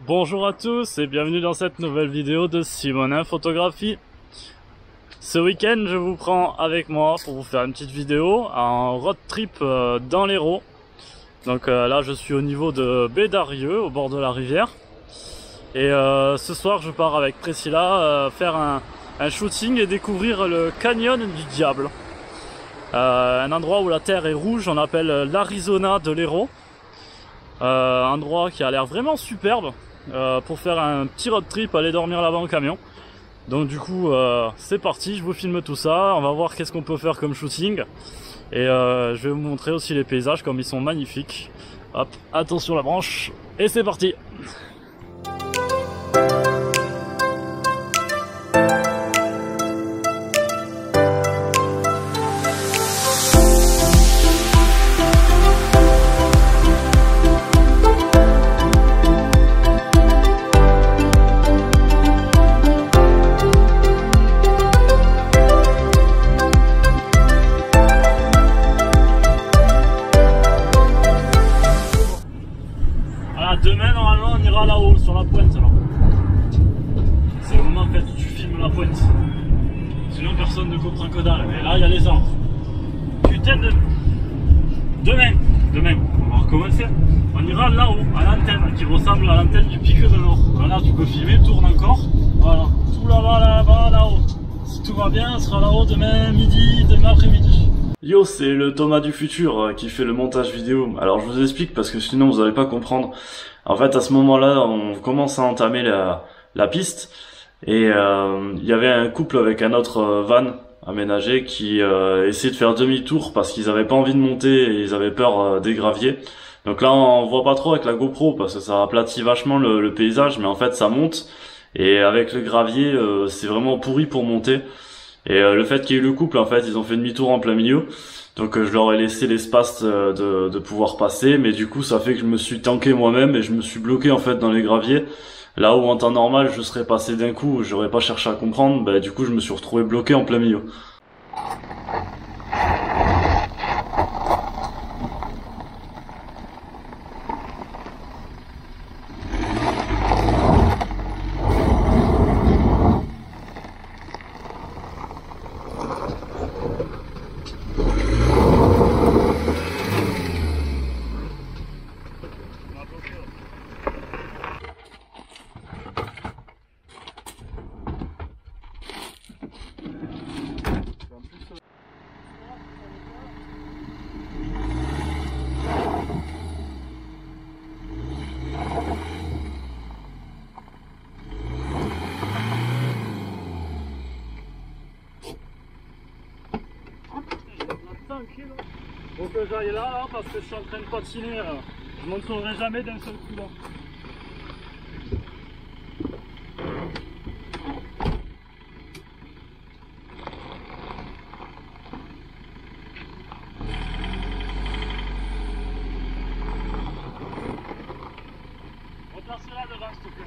Bonjour à tous et bienvenue dans cette nouvelle vidéo de Simonin Photographie. Ce week-end je vous prends avec moi pour vous faire une petite vidéo en road trip dans l'Hérault. Donc là je suis au niveau de Bédarieux, au bord de la rivière. Et ce soir je pars avec Priscilla faire un shooting et découvrir le canyon du diable. Un endroit où la terre est rouge, on appelle l'Arizona de l'Hérault. Endroit qui a l'air vraiment superbe pour faire un petit road trip, aller dormir là-bas en camion. Donc du coup c'est parti, je vous filme tout ça, on va voir qu'est-ce qu'on peut faire comme shooting. Et je vais vous montrer aussi les paysages comme ils sont magnifiques. Hop, attention la branche, et c'est parti. Demain normalement on ira là-haut sur la pointe alors. C'est le moment en fait où tu filmes la pointe. Sinon personne ne comprend que dalle. Mais là il y a les arbres. Putain de... Demain, on va recommencer. On ira là-haut, à l'antenne, qui ressemble à l'antenne du Pic de Nord. Voilà, tu peux filmer, tourne encore. Voilà, tout là-bas, là-haut. Si tout va bien, on sera là-haut demain midi, demain après-midi. Yo, c'est le Thomas du futur qui fait le montage vidéo. Alors je vous explique parce que sinon vous n'allez pas comprendre. En fait, à ce moment-là, on commence à entamer la piste et il y avait un couple avec un autre van aménagé qui essayait de faire demi-tour parce qu'ils avaient pas envie de monter et ils avaient peur des graviers. Donc là, on voit pas trop avec la GoPro parce que ça aplatit vachement le paysage, mais en fait ça monte et avec le gravier, c'est vraiment pourri pour monter. Et le fait qu'il y ait eu le couple, en fait, ils ont fait demi-tour en plein milieu. Donc je leur ai laissé l'espace de pouvoir passer, mais du coup ça fait que je me suis tanké moi-même et je me suis bloqué en fait dans les graviers. Là où en temps normal je serais passé d'un coup, j'aurais pas cherché à comprendre, bah du coup je me suis retrouvé bloqué en plein milieu. Faut que j'aille là parce que je suis en train de patiner là. Je monterai jamais d'un seul coup là. Replace là devant s'il te plaît.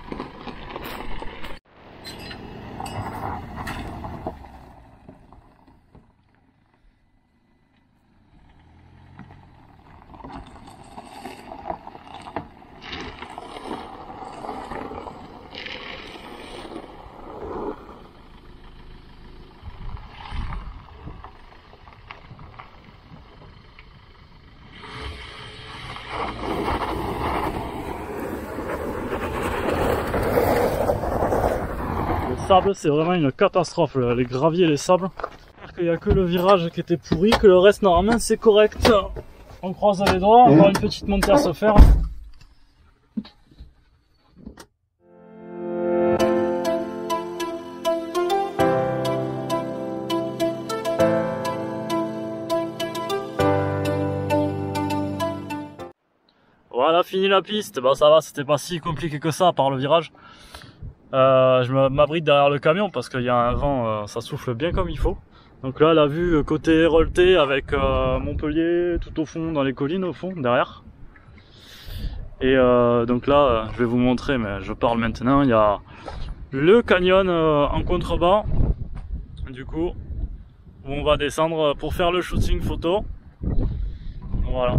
Le sable c'est vraiment une catastrophe, les graviers et les sables. J'espère qu'il n'y a que le virage qui était pourri, que le reste normalement c'est correct. On croise les doigts, encore une petite montée à se faire. Voilà, fini la piste. Bah ça va, c'était pas si compliqué que ça par le virage. Je m'abrite derrière le camion parce qu'il y a un vent, ça souffle bien comme il faut. Donc là la vue côté Héroltais avec Montpellier tout au fond, dans les collines au fond, derrière. Et donc là je vais vous montrer, mais je parle maintenant, il y a le canyon en contrebas, du coup, où on va descendre pour faire le shooting photo. Voilà.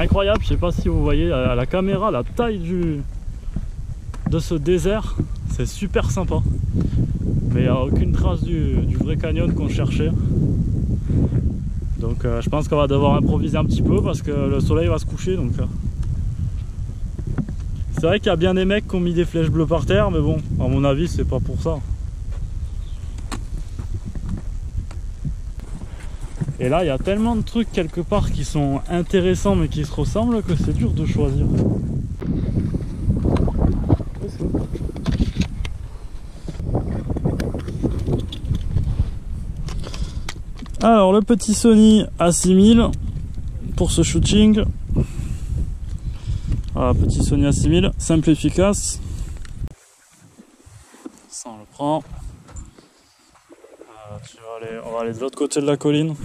incroyable, je sais pas si vous voyez à la caméra la taille de ce désert, c'est super sympa. Mais il n'y a aucune trace du vrai canyon qu'on cherchait. Donc je pense qu'on va devoir improviser un petit peu parce que le soleil va se coucher. Donc c'est vrai qu'il y a bien des mecs qui ont mis des flèches bleues par terre, mais bon, à mon avis, c'est pas pour ça. Et là, il y a tellement de trucs quelque part qui sont intéressants mais qui se ressemblent que c'est dur de choisir. Alors, le petit Sony A6000 pour ce shooting. Voilà, petit Sony A6000, simple et efficace. Ça, on le prend. On va aller de l'autre côté de la colline.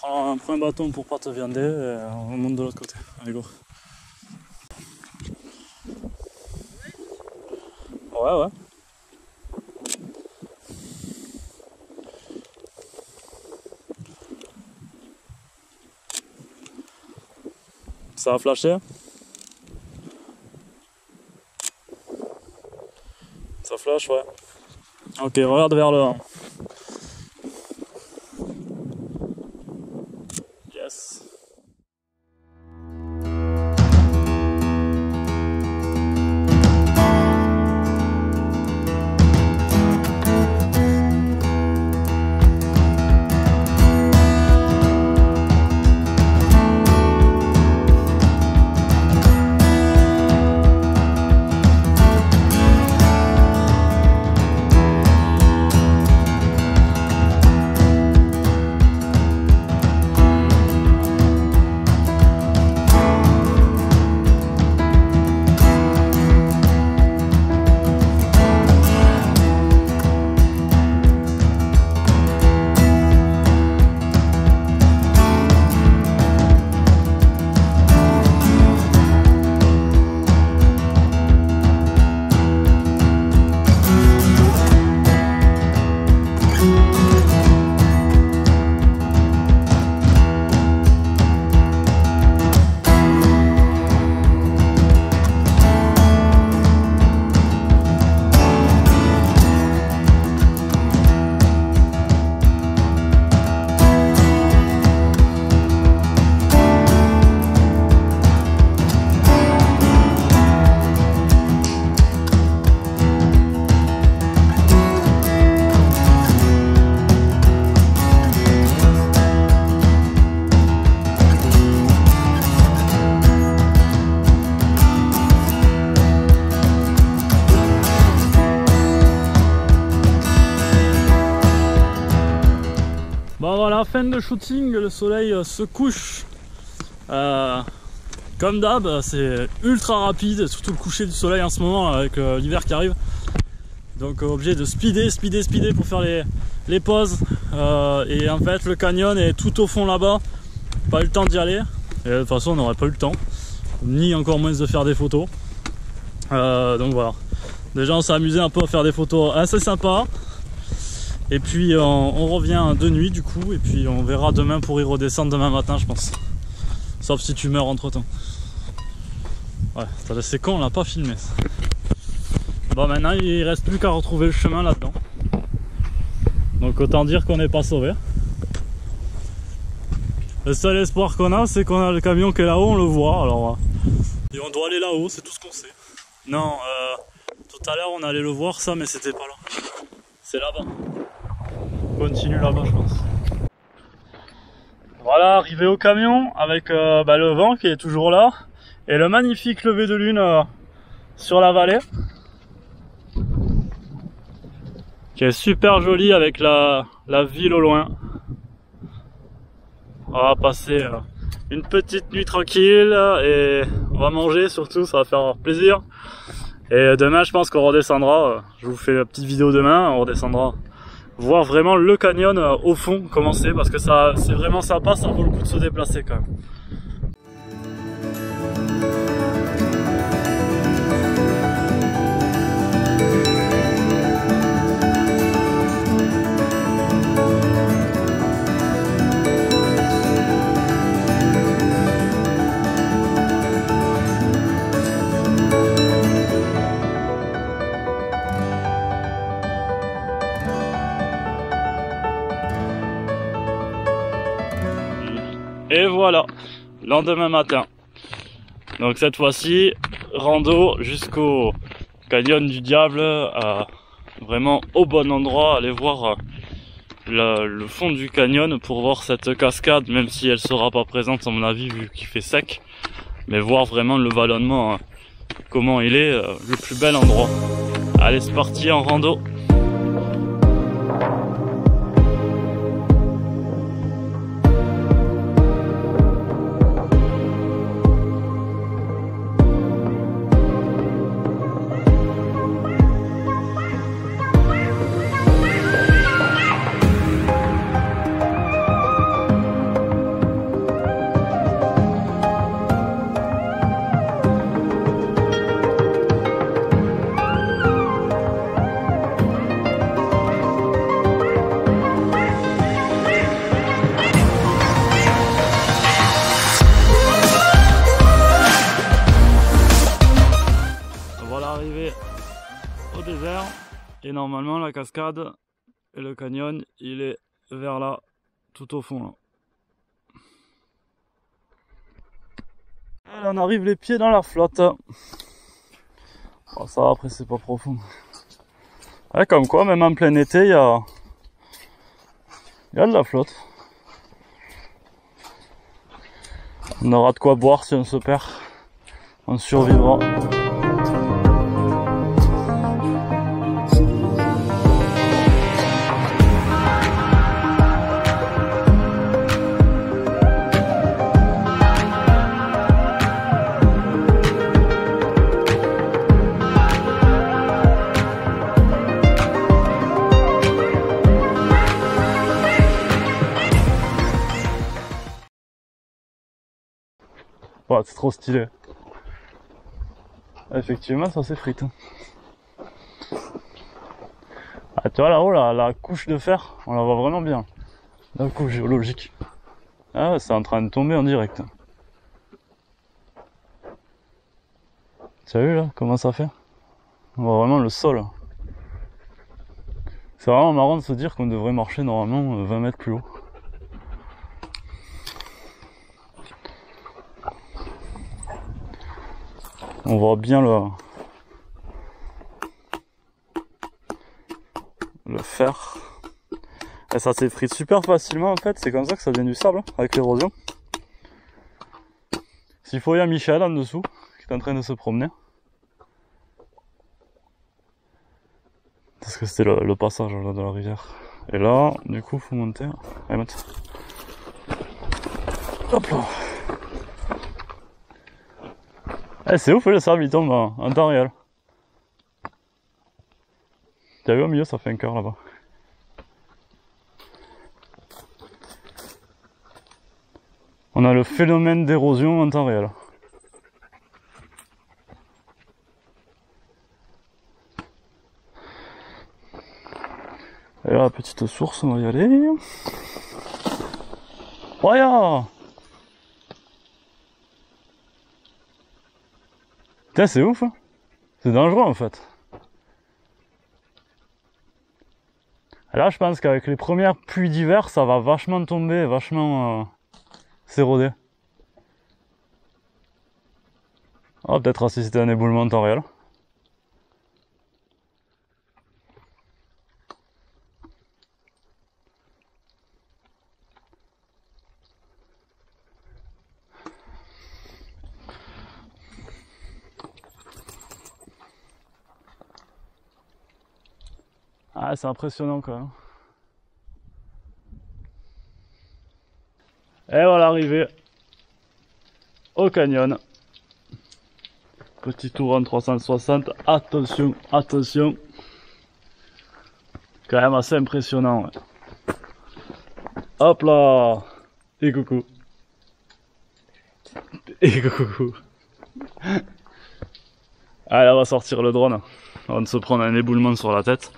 On prend un bâton pour pas te viander et on monte de l'autre côté. Allez, go. Ouais. Ça a flashé. Ça flash, ouais. Ok, regarde vers le 1. Yes. Bon voilà, fin de shooting, le soleil se couche. Comme d'hab, c'est ultra rapide, surtout le coucher du soleil en ce moment avec l'hiver qui arrive. Donc obligé de speeder pour faire les pauses. Et en fait le canyon est tout au fond là-bas, pas eu le temps d'y aller. Et de toute façon on n'aurait pas eu le temps, ni encore moins de faire des photos. Donc voilà, déjà on s'est amusé un peu à faire des photos assez sympas. Et puis on revient de nuit du coup, et puis on verra demain pour y redescendre demain matin je pense. Sauf si tu meurs entre temps. Ouais, c'est con, on l'a pas filmé ça. Bon, maintenant il reste plus qu'à retrouver le chemin là-dedans. Donc autant dire qu'on n'est pas sauvé. Le seul espoir qu'on a, c'est qu'on a le camion qui est là-haut, on le voit. Alors, et on doit aller là-haut, c'est tout ce qu'on sait. Non, tout à l'heure on allait le voir ça, mais c'était pas là. C'est là-bas. On continue là-bas je pense. Voilà, arrivé au camion avec le vent qui est toujours là et le magnifique lever de lune sur la vallée qui est super joli avec la ville au loin. On va passer une petite nuit tranquille et on va manger surtout, ça va faire plaisir. Et demain je pense qu'on redescendra, je vous fais la petite vidéo demain, on redescendra voir vraiment le canyon au fond comment c'est, parce que ça c'est vraiment sympa, ça vaut le coup de se déplacer quand même. Et voilà, lendemain matin. Donc cette fois-ci, rando jusqu'au canyon du diable, vraiment au bon endroit, aller voir le fond du canyon pour voir cette cascade, même si elle sera pas présente à mon avis vu qu'il fait sec, mais voir vraiment le vallonnement, comment il est, le plus bel endroit. Allez, c'est parti en rando. Arrivé au désert et normalement la cascade et le canyon il est vers là, tout au fond là. Et on arrive les pieds dans la flotte. Bon, ça va, après c'est pas profond. Ouais, comme quoi même en plein été il y a de la flotte. On aura de quoi boire si on se perd, on survivra. Ouais, c'est trop stylé. Effectivement, ça s'effrite. Ah, tu vois là-haut, la couche de fer, on la voit vraiment bien. La couche géologique. Ah ouais, c'est en train de tomber en direct. Tu as vu là, comment ça fait? On voit vraiment le sol. C'est vraiment marrant de se dire qu'on devrait marcher normalement 20 mètres plus haut. On voit bien le fer. Et ça s'effrite super facilement en fait, c'est comme ça que ça vient du sable, avec l'érosion. S'il faut, il y a Michel en dessous, qui est en train de se promener. Parce que c'était le passage là, de la rivière. Et là, du coup, faut monter. Allez, monte. Hop là. Eh, c'est ouf, le sable il tombe en temps réel. T'as vu au milieu, ça fait un cœur là-bas. On a le phénomène d'érosion en temps réel. Et là, petite source, on va y aller. Voyons! Putain, c'est ouf, hein. C'est dangereux en fait. Et là, je pense qu'avec les premières pluies d'hiver, ça va vachement tomber, vachement s'éroder. Oh, peut-être si c'était un éboulement en temps réel. Ah, c'est impressionnant quand même. Et voilà, arrivé au canyon. Petit tour en 360. Attention, attention. Quand même assez impressionnant. Ouais. Hop là. Et coucou. Et coucou. Allez, on va sortir le drone. On va se prendre un éboulement sur la tête.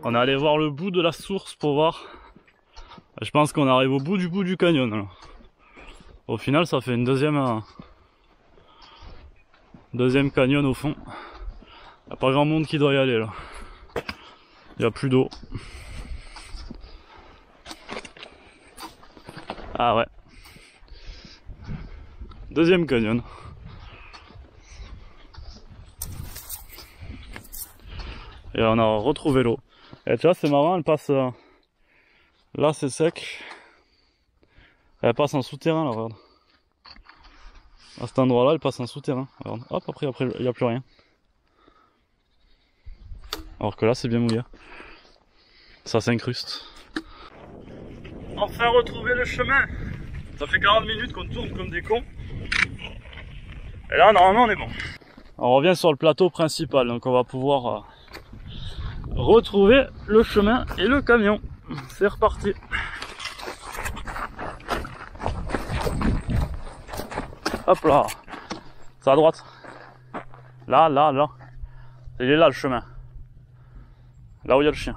On est allé voir le bout de la source pour voir. Je pense qu'on arrive au bout du canyon là. Au final ça fait une deuxième canyon au fond. Il n'y a pas grand monde qui doit y aller là. Il n'y a plus d'eau. Ah ouais. Deuxième canyon. Et on a retrouvé l'eau. Et tu vois, c'est marrant, elle passe... là, c'est sec. Elle passe en souterrain, là, regarde. À cet endroit-là, elle passe en souterrain. Regarde. Hop, après, il n'y a plus rien. Alors que là, c'est bien mouillé. Ça s'incruste. Enfin retrouvé le chemin. Ça fait 40 minutes qu'on tourne comme des cons. Et là, normalement, on est bon. On revient sur le plateau principal, donc on va pouvoir... retrouver le chemin et le camion. C'est reparti. Hop là. C'est à droite. Là. Il est là le chemin. Là où il y a le chien.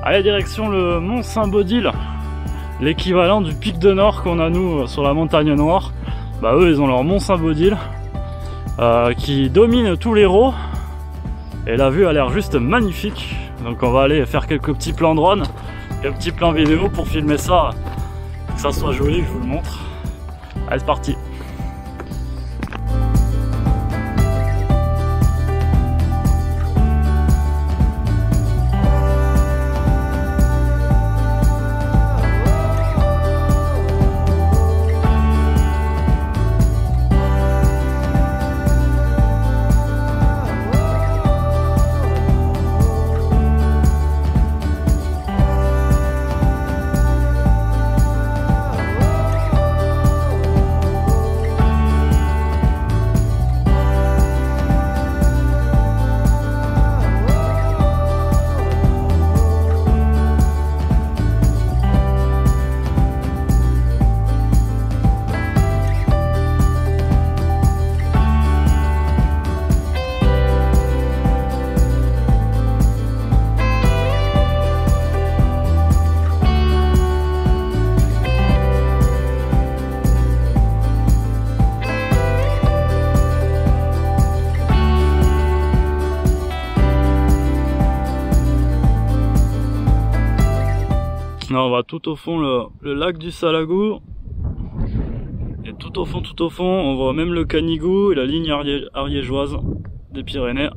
Allez, direction le Mont Saint-Baudile, l'équivalent du pic de Nord qu'on a nous sur la montagne Noire. Bah eux ils ont leur Mont Saint-Baudile qui domine tous les l'Hérault et la vue a l'air juste magnifique. Donc on va aller faire quelques petits plans drone et un petit plan vidéo pour filmer ça, que ça soit joli, que je vous le montre. Allez, c'est parti. Là on va tout au fond le lac du Salagou. Et tout au fond on voit même le Canigou et la ligne ariégeoise des Pyrénées.